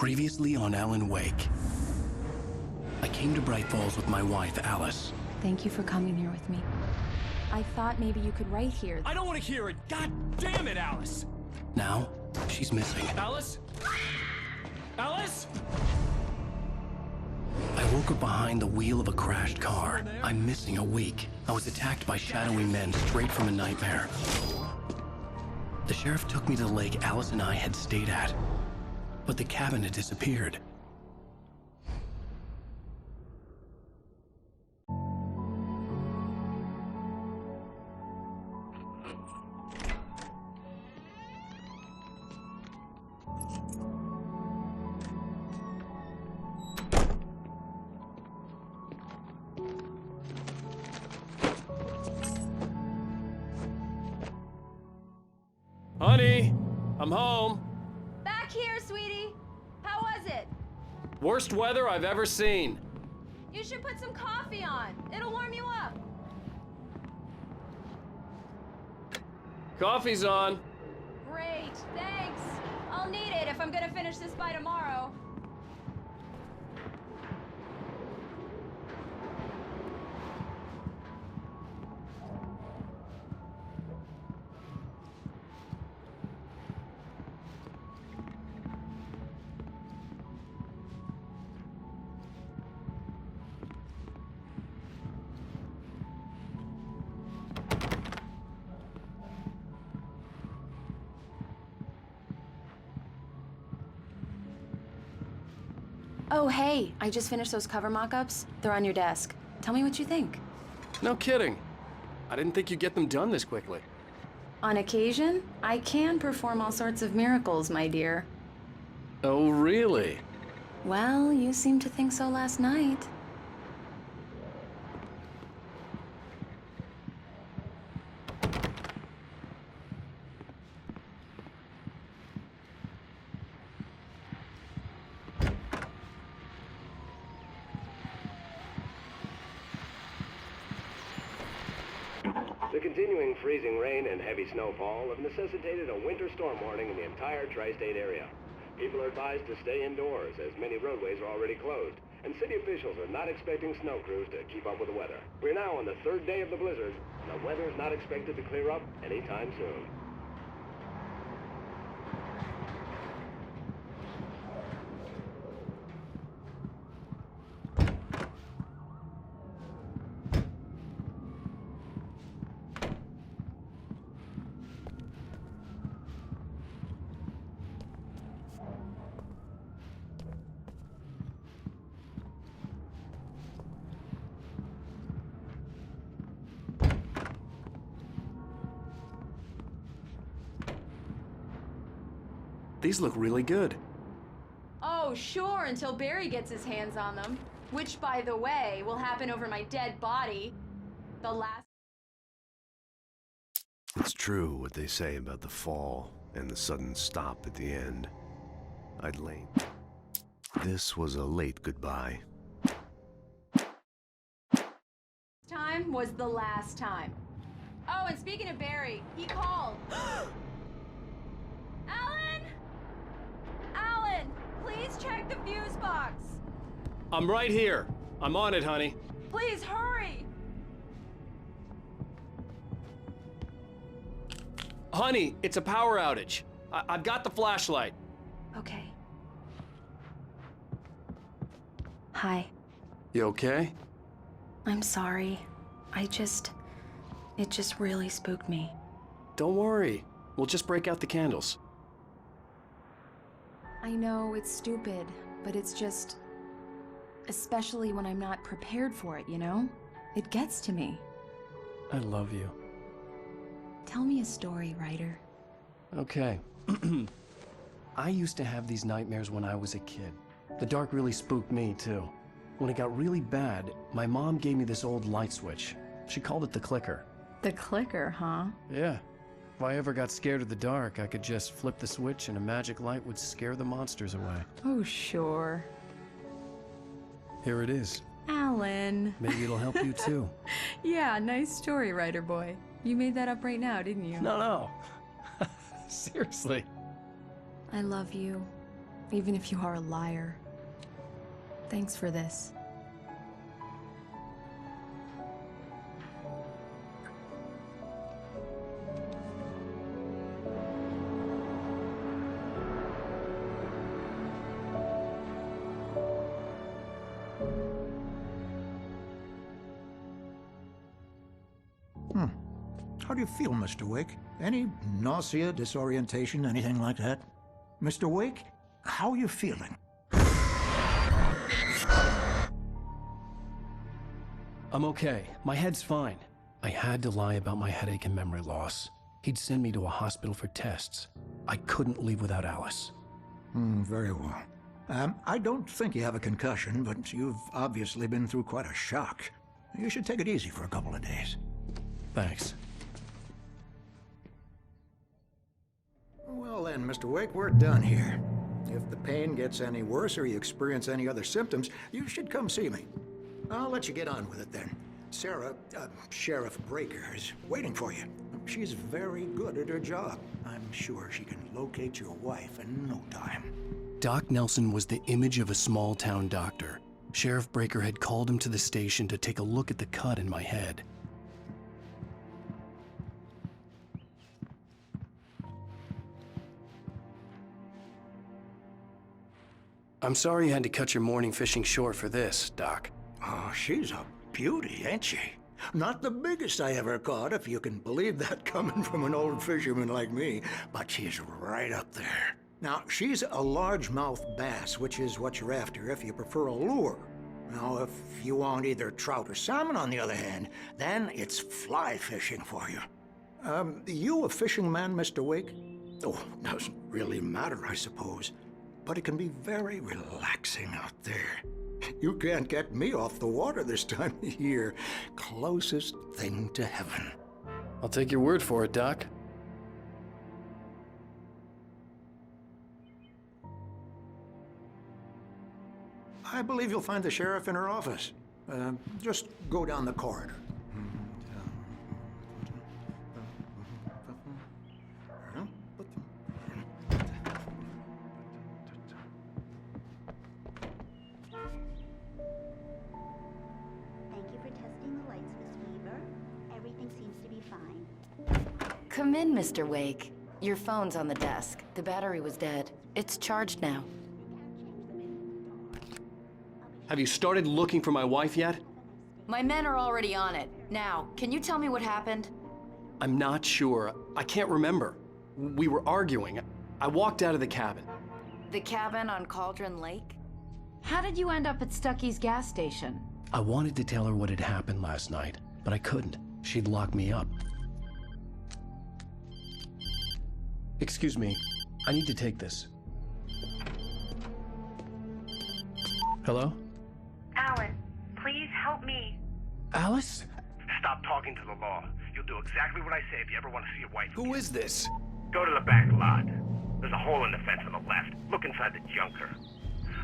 Previously on Alan Wake. I came to Bright Falls with my wife, Alice. Thank you for coming here with me. I thought maybe you could write here. I don't want to hear it! God damn it, Alice! Now, she's missing. Alice? Alice? I woke up behind the wheel of a crashed car. I'm missing a week. I was attacked by shadowy men straight from a nightmare. The sheriff took me to the lake Alice and I had stayed at. But the cabin had disappeared. Honey, I'm home. Back here, sweetie. How was it? Worst weather I've ever seen. You should put some coffee on. It'll warm you up. Coffee's on. Great, thanks. I'll need it if I'm gonna finish this by tomorrow. Oh, hey, I just finished those cover mock-ups. They're on your desk. Tell me what you think. No kidding. I didn't think you'd get them done this quickly. On occasion, I can perform all sorts of miracles, my dear. Oh, really? Well, you seemed to think so last night. The continuing freezing rain and heavy snowfall have necessitated a winter storm warning in the entire tri-state area. People are advised to stay indoors as many roadways are already closed, and city officials are not expecting snow crews to keep up with the weather. We're now on the third day of the blizzard, and the weather is not expected to clear up anytime soon. These look really good. Oh, sure, until Barry gets his hands on them. Which, by the way, will happen over my dead body. The last... It's true what they say about the fall and the sudden stop at the end. I'd late. This was a late goodbye. Time was the last time. Oh, and speaking of Barry, he called. Alan! Alan, please check the fuse box. I'm right here. I'm on it, honey. Please hurry. Honey, it's a power outage. I've got the flashlight. Okay. Hi. You okay? I'm sorry. It just really spooked me. Don't worry. We'll just break out the candles. I know it's stupid, but it's just... especially when I'm not prepared for it, you know? It gets to me. I love you. Tell me a story, writer. Okay. I used to have these nightmares when I was a kid. The dark really spooked me, too. When it got really bad, my mom gave me this old light switch. She called it the clicker. The clicker, huh? Yeah. If I ever got scared of the dark, I could just flip the switch and a magic light would scare the monsters away. Oh, sure. Here it is. Alan. Maybe it'll help you, too. Yeah, nice story, writer boy. You made that up right now, didn't you? No. Seriously. I love you. even if you are a liar. Thanks for this. How do you feel, Mr. Wake? Any nausea, disorientation, anything like that? Mr. Wake, how are you feeling? I'm okay. My head's fine. I had to lie about my headache and memory loss. He'd send me to a hospital for tests. I couldn't leave without Alice. Very well. I don't think you have a concussion, but you've obviously been through quite a shock. You should take it easy for a couple of days. Thanks. Well then, Mr. Wake, we're done here. If the pain gets any worse or you experience any other symptoms, you should come see me. I'll let you get on with it then. Sarah, Sheriff Breaker, is waiting for you. She's very good at her job. I'm sure she can locate your wife in no time. Doc Nelson was the image of a small-town doctor. Sheriff Breaker had called him to the station to take a look at the cut in my head. I'm sorry you had to cut your morning fishing short for this, Doc. Oh, she's a beauty, ain't she? Not the biggest I ever caught, if you can believe that coming from an old fisherman like me, but she's right up there. Now, she's a largemouth bass, which is what you're after if you prefer a lure. Now, if you want either trout or salmon, on the other hand, then it's fly fishing for you. You a fishing man, Mr. Wake? Oh, doesn't really matter, I suppose. But it can be very relaxing out there. You can't get me off the water this time of year. Closest thing to heaven. I'll take your word for it, Doc. I believe you'll find the sheriff in her office. Just go down the corridor. Come in, Mr. Wake. Your phone's on the desk. The battery was dead. It's charged now. Have you started looking for my wife yet? My men are already on it. Now, can you tell me what happened? I'm not sure. I can't remember. We were arguing. I walked out of the cabin. The cabin on Cauldron Lake? How did you end up at Stucky's gas station? I wanted to tell her what had happened last night, but I couldn't. She'd lock me up. Excuse me, I need to take this. Hello? Alan, please help me. Alice? Stop talking to the law. You'll do exactly what I say if you ever want to see your wife again. Who is this? Go to the back lot. There's a hole in the fence on the left. Look inside the junker.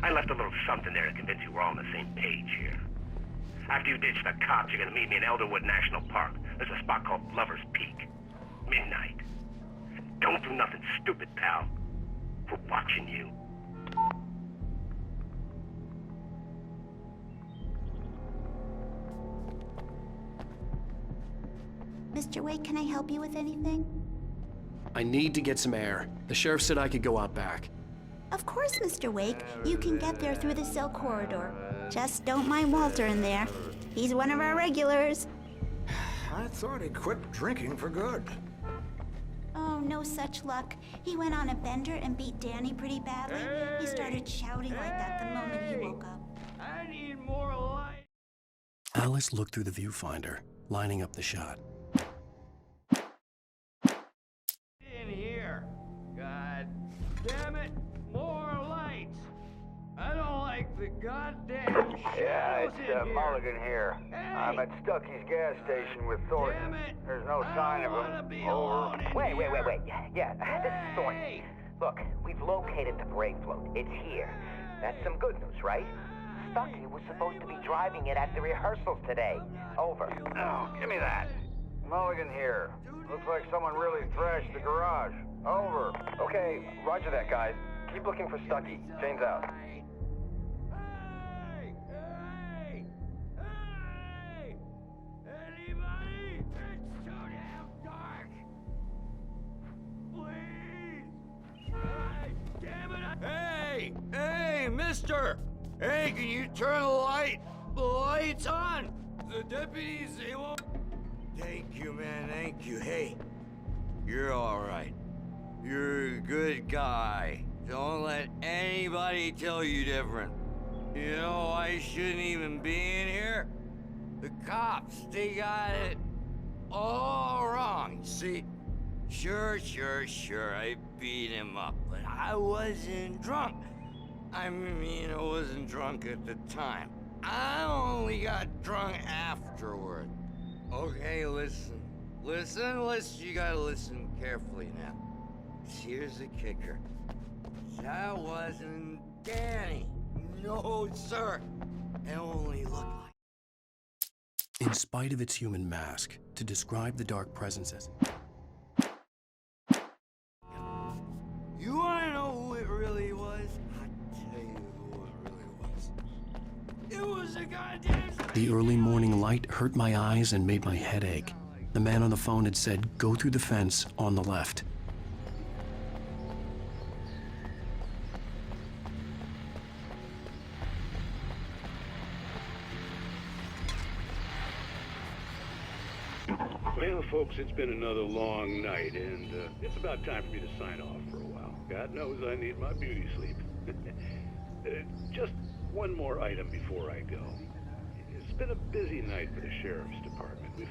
I left a little something there to convince you we're all on the same page here. After you ditch the cops, you're gonna meet me in Elderwood National Park. There's a spot called Lover's Peak. Midnight. Don't do nothing stupid, pal. We're watching you. Mr. Wake, can I help you with anything? I need to get some air. The sheriff said I could go out back. Of course, Mr. Wake. You can get there through the cell corridor. Just don't mind Walter in there. He's one of our regulars. I thought he quit drinking for good. Oh, no such luck. He went on a bender and beat Danny pretty badly. He started shouting like that the moment he woke up. I need more light. Alice looked through the viewfinder, lining up the shot. In here. God damn it. More lights. I don't like the goddamn Yeah, shadows in here. Mulligan here. Hey! I'm at Stucky's gas station with Thornton. Damn it. There's no sign of wanna him. be Over. alone in Wait. here. Yeah, this is Thornton. Hey! Look, we've located the brake float. It's here. That's some good news, right? Stucky was supposed to be driving it at the rehearsals today. Over. Oh, give me that. Mulligan here. Looks like someone really thrashed the garage. Over. Okay, roger that, guys. Keep looking for Stucky. Jane's out. Hey, mister! Hey, can you turn the lights on? The deputies, they won't... Thank you, man, thank you. Hey, you're all right. You're a good guy. Don't let anybody tell you different. You know, I shouldn't even be in here. The cops, they got it all wrong, see? Sure, I beat him up, but I wasn't drunk. I mean, I wasn't drunk at the time. I only got drunk afterward. Okay, listen, you gotta listen carefully now. Here's the kicker. That wasn't Danny. No, sir. It only looked like... In spite of its human mask, to describe the dark presence as... You wanna know who it really was? I'll tell you who it really was. It was a goddamn... The early morning light hurt my eyes and made my head ache. The man on the phone had said, go through the fence on the left. Well, folks, it's been another long night, and it's about time for me to sign off for a while. God knows I need my beauty sleep. Just one more item before I go. It's been a busy night for the Sheriff's Department. We've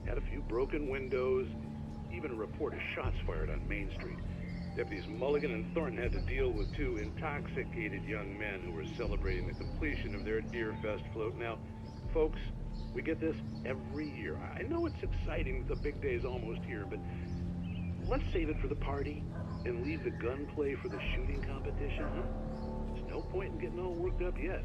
had a few broken windows, even a report of shots fired on Main Street. Deputies Mulligan and Thornton had to deal with two intoxicated young men who were celebrating the completion of their Deer Fest float. Now, folks, we get this every year. I know it's exciting, the big day's almost here, but let's save it for the party and leave the gunplay for the shooting competition, huh? There's no point in getting all worked up yet.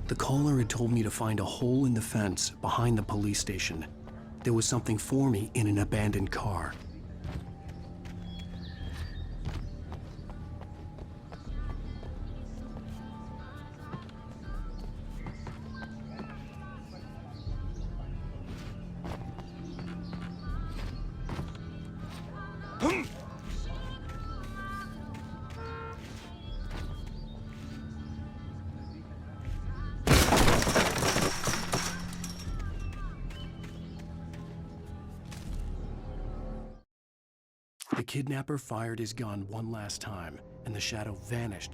The caller had told me to find a hole in the fence behind the police station. There was something for me in an abandoned car. The kidnapper fired his gun one last time, and the shadow vanished.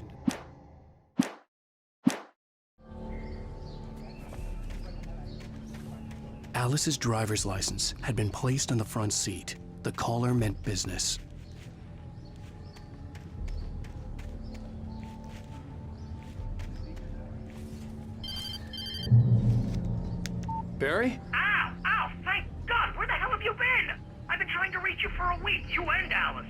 Alice's driver's license had been placed on the front seat. The caller meant business. Barry? Ow! Thank God! Where the hell have you been? I've been trying to reach you for a week, you and Alice.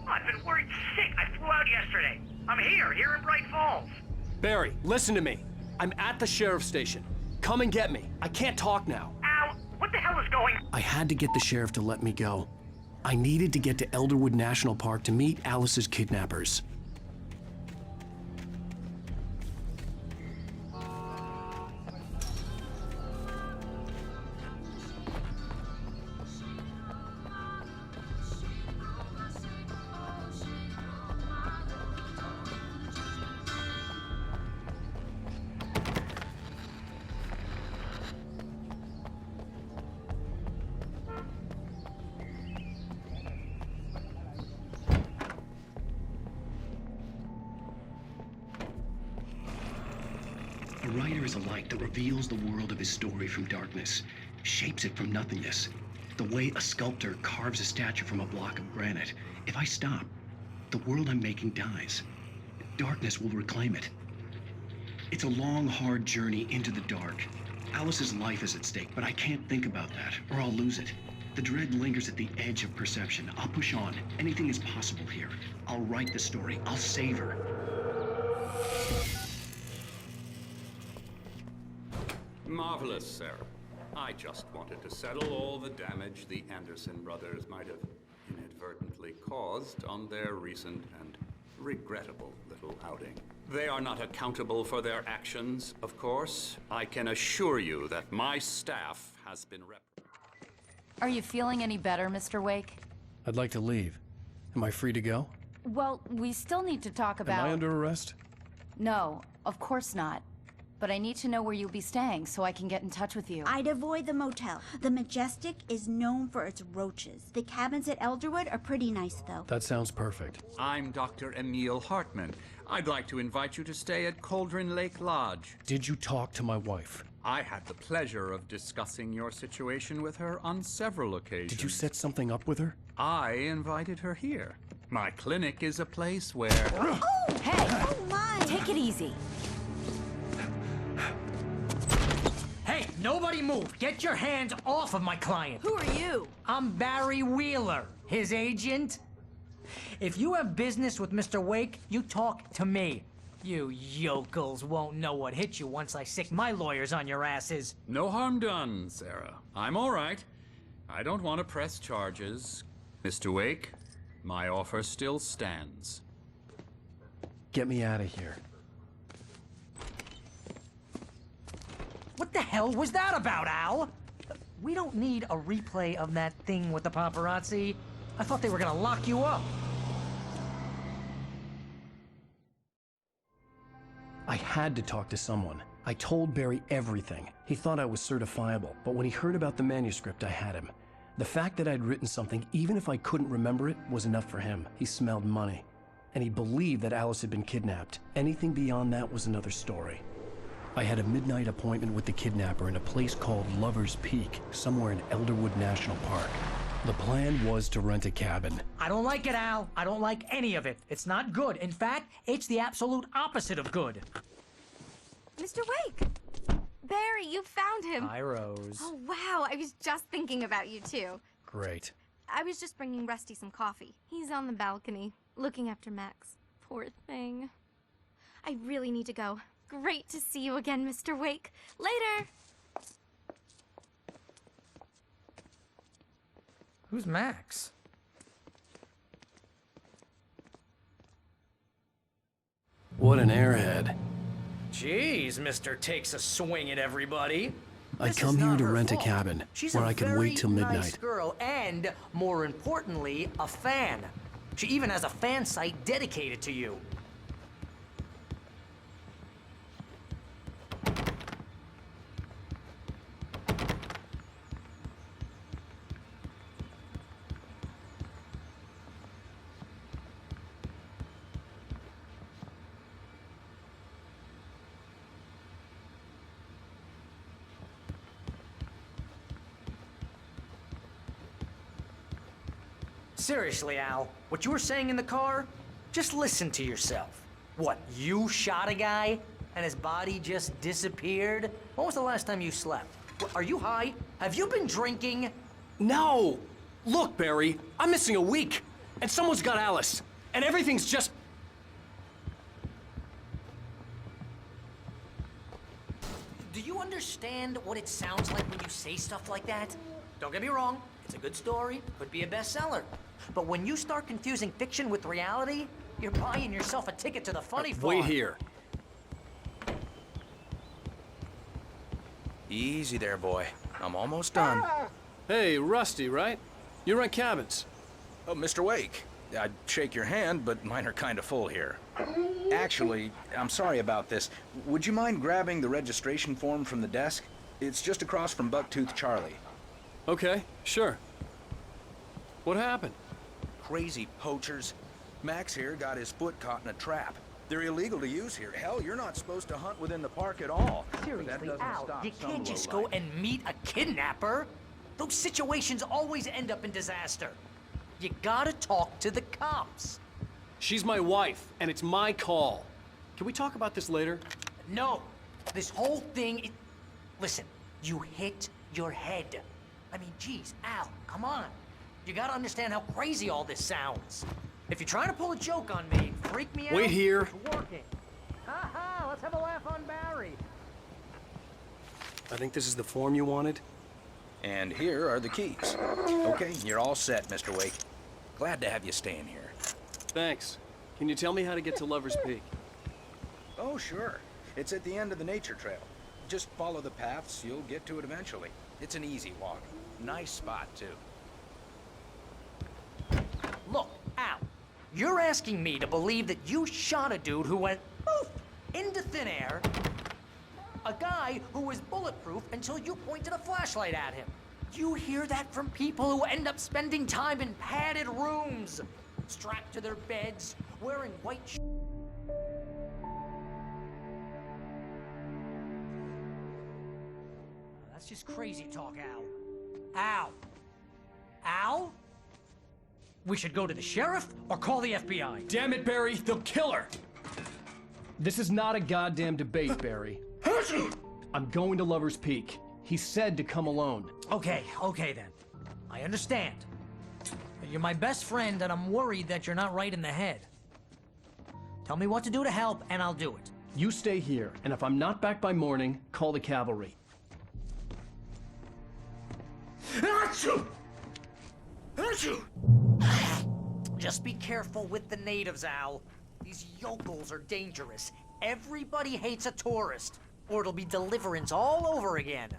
I've been worried sick. I flew out yesterday. I'm here in Bright Falls. Barry, listen to me. I'm at the sheriff's station. Come and get me. I can't talk now. Ow! What the hell is going on? I had to get the sheriff to let me go. I needed to get to Elderwood National Park to meet Alice's kidnappers. A writer is a light that reveals the world of his story from darkness, shapes it from nothingness. The way a sculptor carves a statue from a block of granite. If I stop, the world I'm making dies. Darkness will reclaim it. It's a long, hard journey into the dark. Alice's life is at stake, but I can't think about that, or I'll lose it. The dread lingers at the edge of perception. I'll push on. Anything is possible here. I'll write the story. I'll save her. Marvelous, sir. I just wanted to settle all the damage the Anderson brothers might have inadvertently caused on their recent and regrettable little outing. They are not accountable for their actions, of course. I can assure you that my staff has been Are you feeling any better, Mr. Wake? I'd like to leave. Am I free to go? Well, we still need to talk about... Am I under arrest? No, of course not. But I need to know where you'll be staying so I can get in touch with you. I'd avoid the motel. The Majestic is known for its roaches. The cabins at Elderwood are pretty nice, though. That sounds perfect. I'm Dr. Emil Hartman. I'd like to invite you to stay at Cauldron Lake Lodge. Did you talk to my wife? I had the pleasure of discussing your situation with her on several occasions. Did you set something up with her? I invited her here. My clinic is a place where... Oh! Hey! Oh, my! Take it easy. Hey, nobody move! Get your hands off of my client! Who are you? I'm Barry Wheeler, his agent. If you have business with Mr. Wake, you talk to me. You yokels won't know what hit you once I sick my lawyers on your asses. No harm done, Sarah. I'm all right. I don't want to press charges. Mr. Wake, my offer still stands. Get me out of here. What the hell was that about, Al? We don't need a replay of that thing with the paparazzi. I thought they were gonna lock you up. I had to talk to someone. I told Barry everything. He thought I was certifiable, but when he heard about the manuscript, I had him. The fact that I'd written something, even if I couldn't remember it, was enough for him. He smelled money. And he believed that Alice had been kidnapped. Anything beyond that was another story. I had a midnight appointment with the kidnapper in a place called Lover's Peak, somewhere in Elderwood National Park. The plan was to rent a cabin. I don't like it, Al. I don't like any of it. It's not good. In fact, it's the absolute opposite of good. Mr. Wake! Barry, you found him! Hi, Rose. Oh, wow. I was just thinking about you, too. Great. I was just bringing Rusty some coffee. He's on the balcony, looking after Max. Poor thing. I really need to go. Great to see you again, Mr. Wake. Later! Who's Max? What an airhead. Jeez, Mr. Takes a swing at everybody. I'd come here to rent a cabin where I could wait till midnight. Nice girl and, more importantly, a fan. She even has a fan site dedicated to you. Seriously, Al, what you were saying in the car, just listen to yourself. What, you shot a guy and his body just disappeared? When was the last time you slept? Are you high? Have you been drinking? No! Look, Barry, I'm missing a week, and someone's got Alice, and everything's just... Do you understand what it sounds like when you say stuff like that? Don't get me wrong, it's a good story, could be a bestseller. But when you start confusing fiction with reality, you're buying yourself a ticket to the funny farm. Wait here. Easy there, boy. I'm almost done. Hey, Rusty, right? You rent cabins. Oh, Mr. Wake. I'd shake your hand, but mine are kind of full here. Actually, I'm sorry about this. Would you mind grabbing the registration form from the desk? It's just across from Bucktooth Charlie. Okay, sure. What happened? Crazy poachers. Max here got his foot caught in a trap. They're illegal to use here. Hell, you're not supposed to hunt within the park at all. Seriously, Al, you can't just go and meet a kidnapper. Those situations always end up in disaster. You gotta talk to the cops. She's my wife, and it's my call. Can we talk about this later? No. This whole thing... Listen, you hit your head. I mean, geez, Al, come on. You gotta understand how crazy all this sounds. If you're trying to pull a joke on me, freak me out... Wait here. It's working. Ha-ha, let's have a laugh on Barry. I think this is the form you wanted. And here are the keys. Okay, you're all set, Mr. Wake. Glad to have you staying here. Thanks. Can you tell me how to get to Lover's Peak? Oh, sure. It's at the end of the nature trail. Just follow the paths, you'll get to it eventually. It's an easy walk. Nice spot, too. Look, Al, you're asking me to believe that you shot a dude who went poof into thin air, a guy who was bulletproof until you pointed a flashlight at him. You hear that from people who end up spending time in padded rooms, strapped to their beds, wearing white That's just crazy talk, Al. Al? Al? We should go to the sheriff or call the FBI. Damn it, Barry, they'll kill her! This is not a goddamn debate, Barry. I'm going to Lover's Peak. He said to come alone. Okay then. I understand. But you're my best friend and I'm worried that you're not right in the head. Tell me what to do to help and I'll do it. You stay here, and if I'm not back by morning, call the cavalry. Just be careful with the natives, Al. These yokels are dangerous. Everybody hates a tourist, or it'll be Deliverance all over again.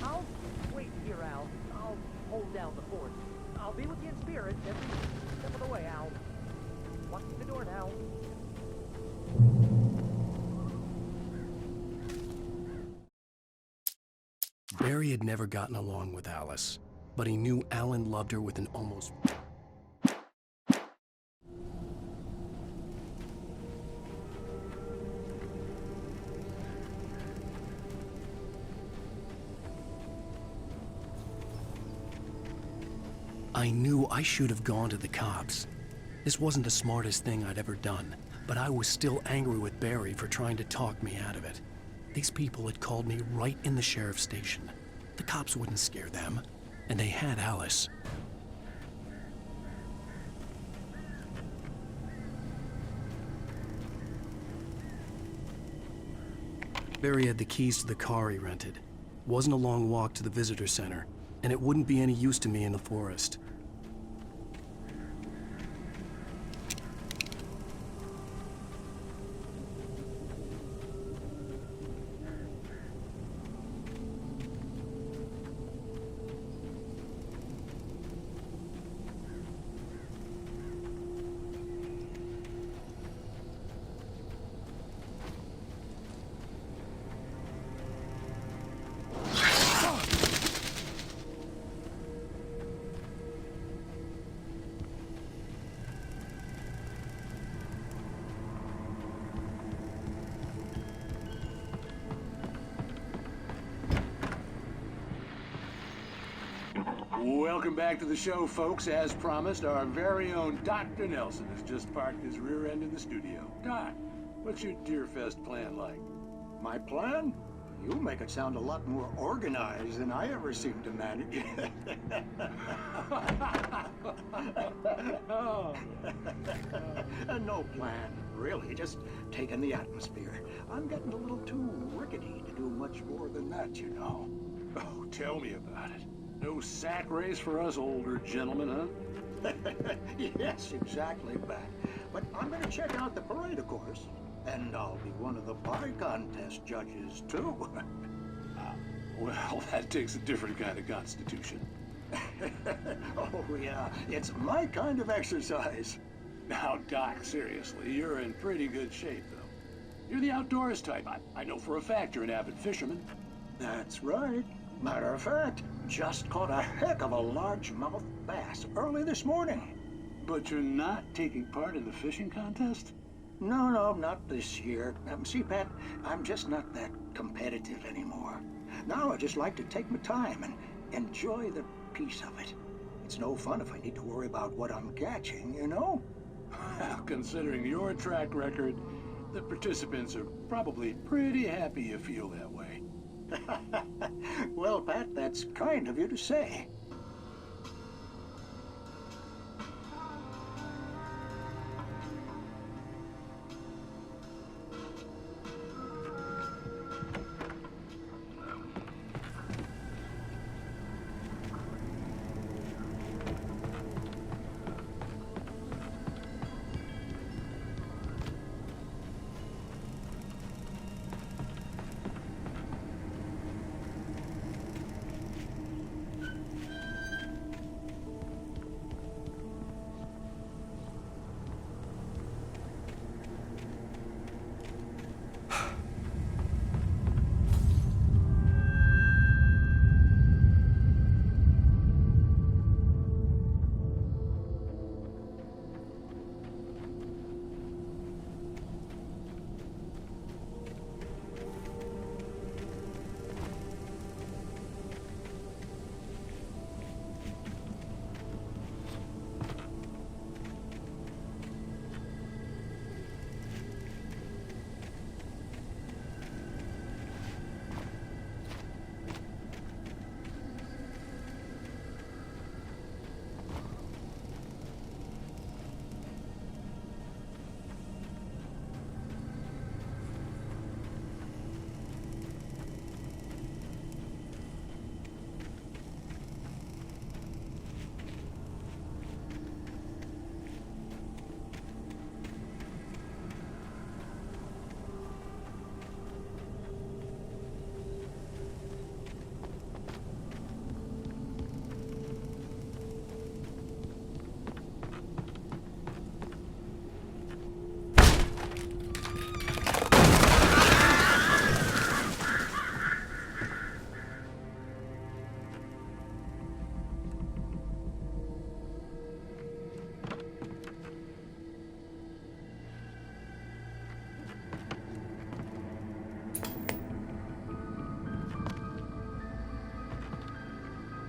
I'll wait here, Al. I'll hold down the fort. I'll be with you in spirit every step of the way, Al. Locking the door now. Barry had never gotten along with Alice, but he knew Alan loved her with an almost... I knew I should have gone to the cops. This wasn't the smartest thing I'd ever done, but I was still angry with Barry for trying to talk me out of it. These people had called me right in the sheriff's station. The cops wouldn't scare them, and they had Alice. Barry had the keys to the car he rented. Wasn't a long walk to the visitor center, and it wouldn't be any use to me in the forest. Welcome back to the show, folks. As promised, our very own Dr. Nelson has just parked his rear end in the studio. Doc, what's your Deerfest plan like? My plan? You make it sound a lot more organized than I ever seem to manage. No plan, really. Just taking the atmosphere. I'm getting a little too rickety to do much more than that, you know. Oh, tell me about it. No sack race for us older gentlemen, huh? Yes, exactly, Pat. But I'm gonna check out the parade, of course. And I'll be one of the pie contest judges, too. Well, that takes a different kind of constitution. Oh, yeah. It's my kind of exercise. Now, Doc, seriously, you're in pretty good shape, though. You're the outdoors type. I know for a fact you're an avid fisherman. That's right. Matter of fact, just caught a heck of a largemouth bass early this morning. But you're not taking part in the fishing contest? No, not this year. See, Pat, I'm just not that competitive anymore. Now I just like to take my time and enjoy the peace of it. It's no fun if I need to worry about what I'm catching, you know? Well, considering your track record, the participants are probably pretty happy you feel that way. Well, Pat, that's kind of you to say.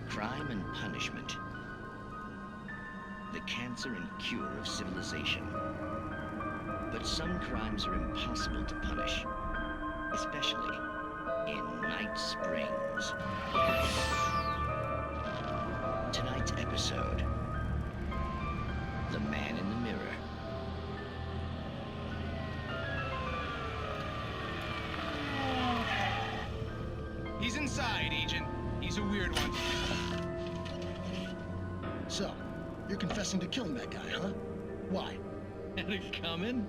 Crime and punishment. The cancer and cure of civilization. But some crimes are impossible to punish, especially in Night Springs. Tonight's episode, The Man in the Mirror. He's inside, Agent. He's a weird one. So, you're confessing to killing that guy, huh? Why? Had it coming?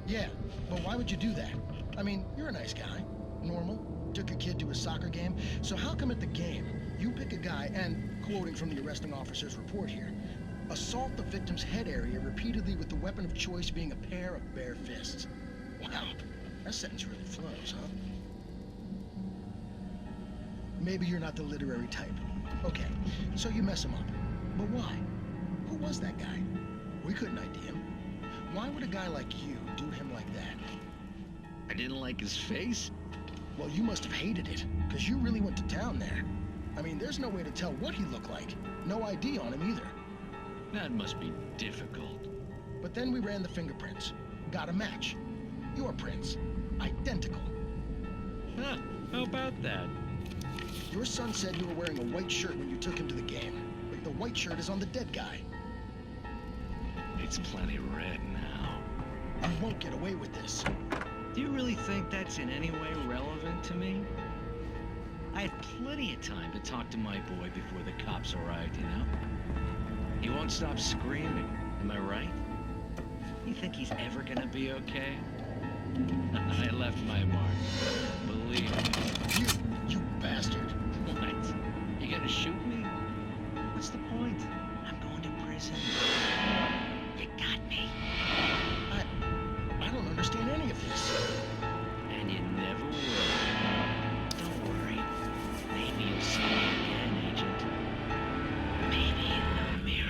Yeah, but why would you do that? I mean, you're a nice guy. Normal. Took your kid to a soccer game. So how come at the game, you pick a guy and, quoting from the arresting officer's report here, assault the victim's head area repeatedly with the weapon of choice being a pair of bare fists? Wow, that sentence really flows, huh? Maybe you're not the literary type. Okay, so you mess him up. But why? Who was that guy? We couldn't ID him. Why would a guy like you do him like that? I didn't like his face? Well, you must have hated it, because you really went to town there. I I mean, there's no way to tell what he looked like. No ID on him either. That must be difficult. But then we ran the fingerprints. Got a match. Your prints. Identical. Huh, how about that? Your son said you were wearing a white shirt when you took him to the game. But the white shirt is on the dead guy. It's plenty red now. You won't get away with this. Do you really think that's in any way relevant to me? I had plenty of time to talk to my boy before the cops arrived, you know? He won't stop screaming, am I right? You think he's ever gonna be okay? I left my mark. Believe me. You bastard. What? You gonna shoot me? What's the point? I'm going to prison. You got me. I don't understand any of this. And you never will. Don't worry. Maybe you'll see me again, Agent. Maybe in the mirror.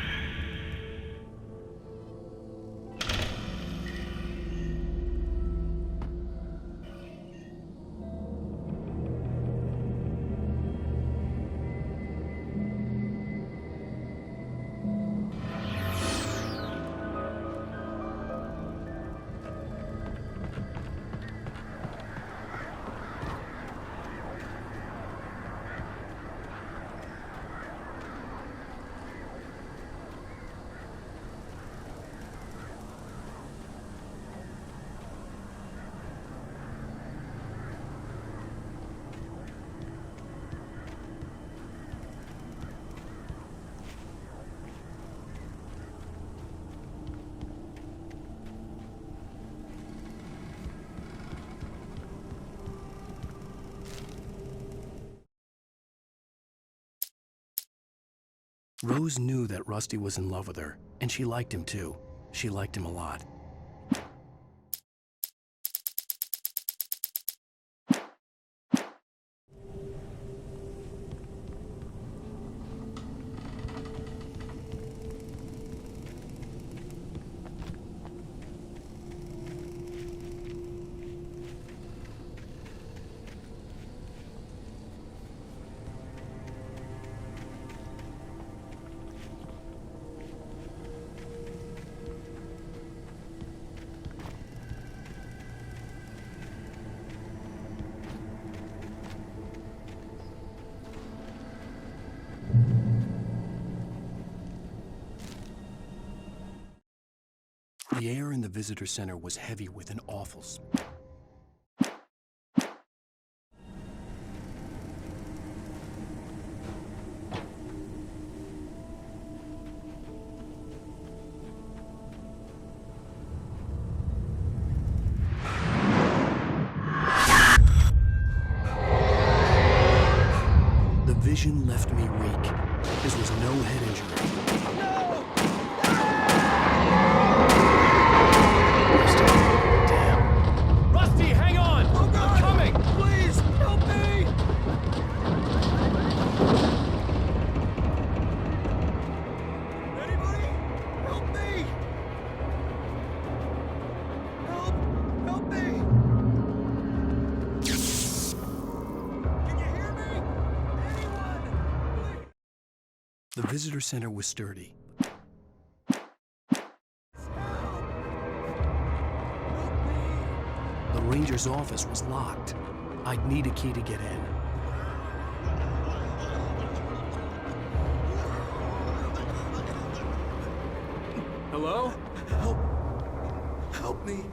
Rose knew that Rusty was in love with her, and she liked him too. She liked him a lot. The air in the visitor center was heavy with an awful smell. The vision left me weak. This was no head injury. Rusty, hang on! Oh God. I'm coming! Please, help me! Anybody? Help me! Help me! Can you hear me? Anyone? Please. The visitor center was sturdy. The ranger's office was locked. I'd need a key to get in. Hello? Help me.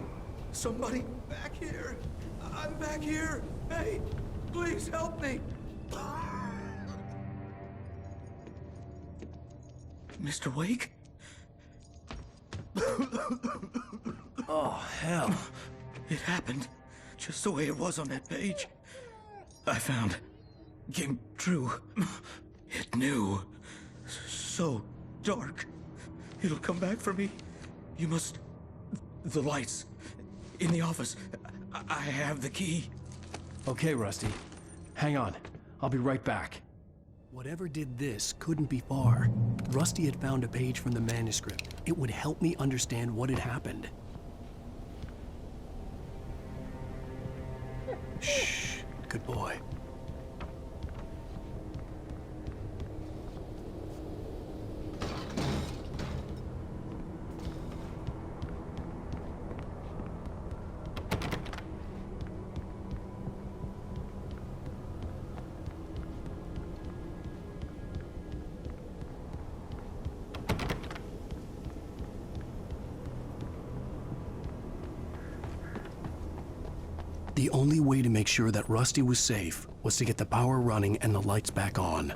Somebody back here. I'm back here. Hey, please help me. Mr. Wake? Oh, hell. It happened just the way it was on that page. I found. Came true. It knew. So dark. It'll come back for me. You must. The lights. In the office. I have the key. Okay, Rusty. Hang on. I'll be right back. Whatever did this couldn't be far. Rusty had found a page from the manuscript. It would help me understand what had happened. Shh. Good boy. The only way to make sure that Rusty was safe was to get the power running and the lights back on.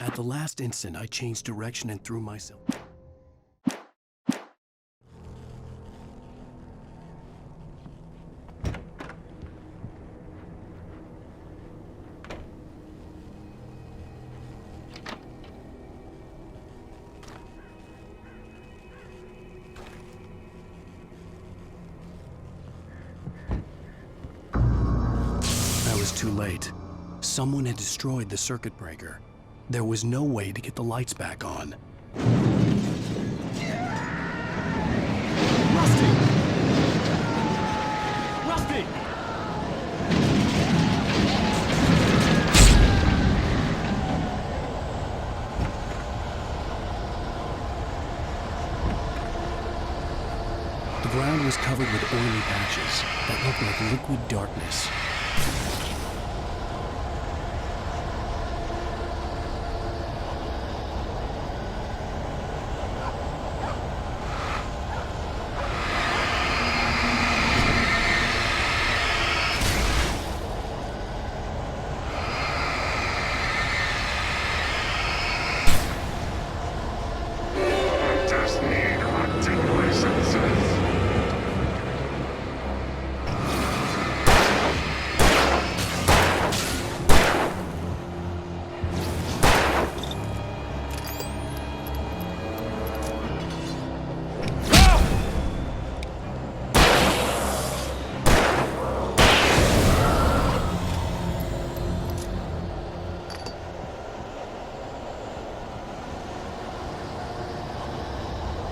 At the last instant, I changed direction and threw myself. I was too late. Someone had destroyed the circuit breaker. There was no way to get the lights back on. Rusty! Rusty! The ground was covered with oily patches that looked like liquid darkness.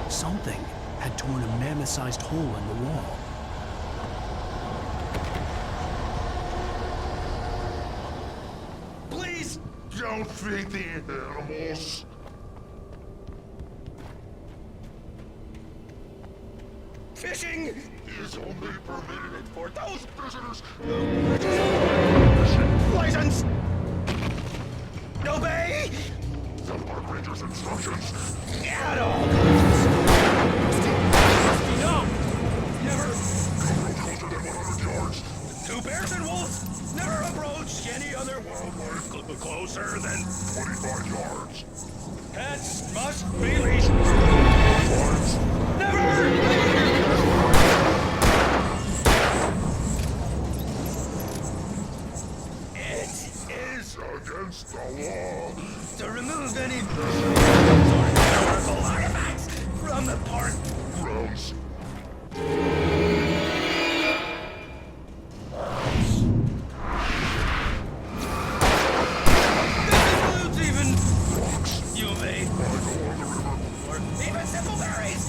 Something had torn a mammoth-sized hole in the wall. Please don't feed the animals. Fishing is only permitted for those visitors who fishing license. Obey the park ranger's instructions at all costs. Rusty, no! Never go closer than 100 yards. Two bears and wolves never approach any other wildlife closer than 25 yards. Pets must be leashed. Never! Against the law to remove any historical artifacts from the park grounds. This includes even rocks you may find along the river, or even simple berries.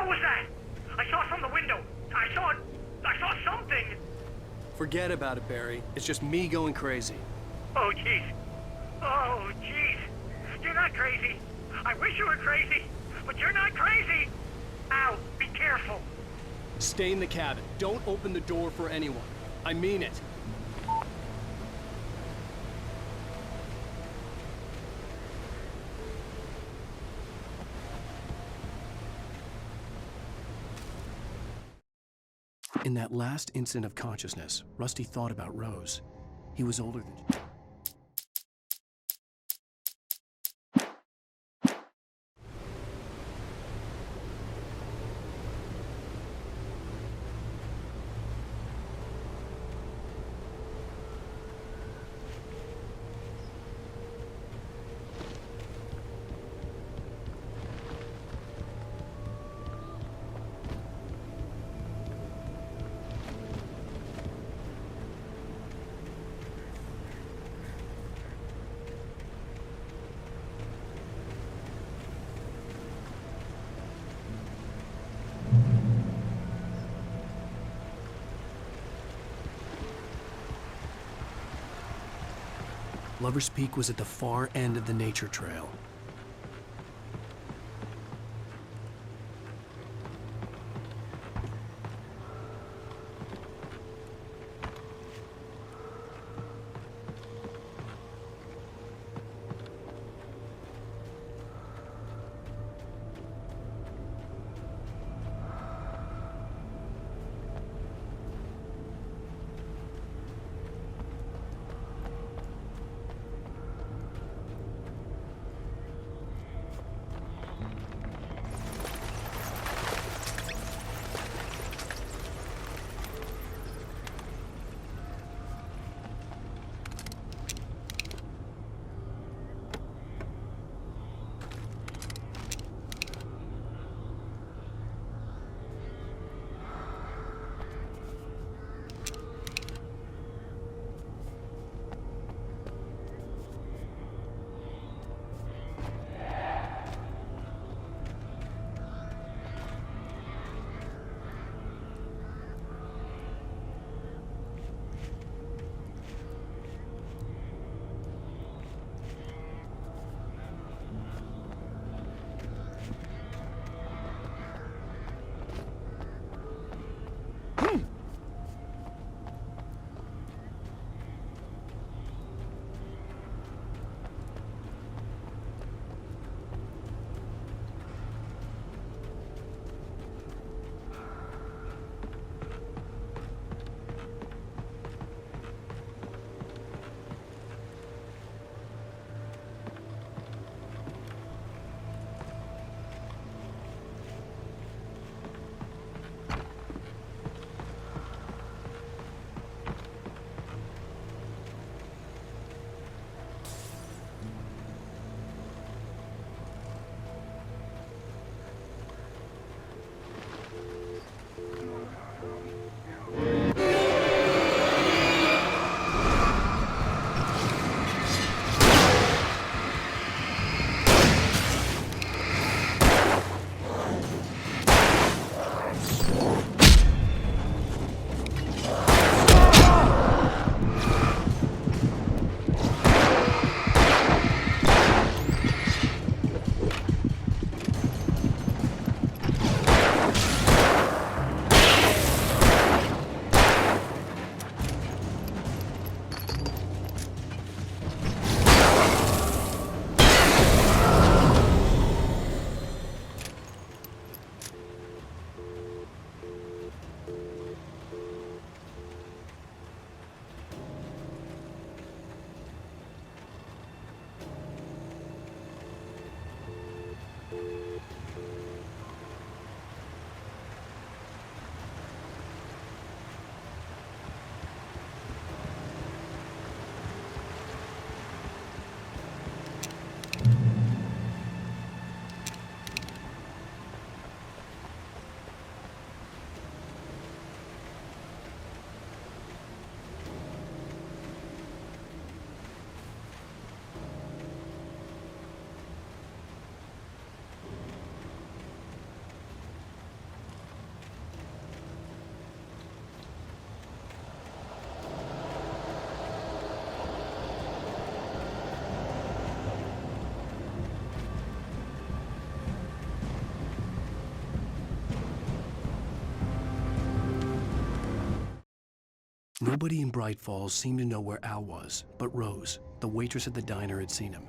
What was that? I saw it from the window. I saw something. Forget about it, Barry. It's just me going crazy. Oh, jeez. Oh, jeez. You're not crazy. I wish you were crazy, but you're not crazy. Ow, be careful. Stay in the cabin. Don't open the door for anyone. I mean it. In that last instant of consciousness, Rusty thought about Rose. He was older than... Lover's Peak was at the far end of the nature trail. Nobody in Bright Falls seemed to know where Al was, but Rose, the waitress at the diner, had seen him.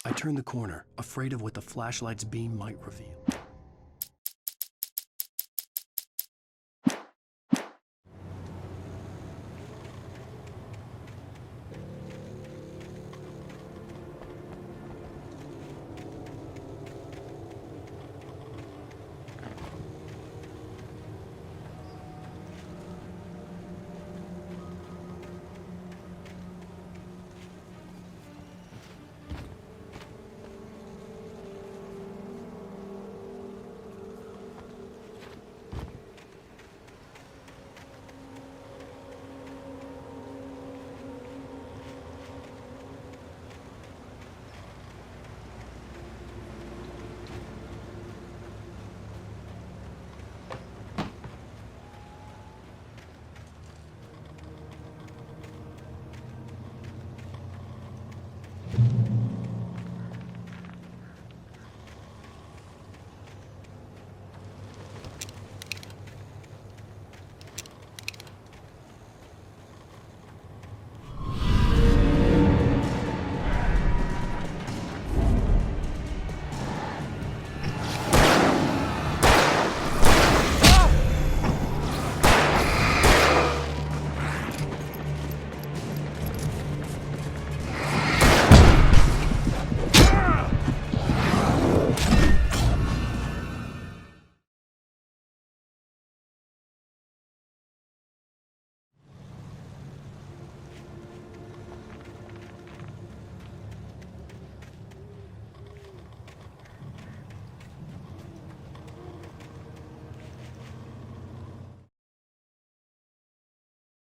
I turned the corner, afraid of what the flashlight's beam might reveal.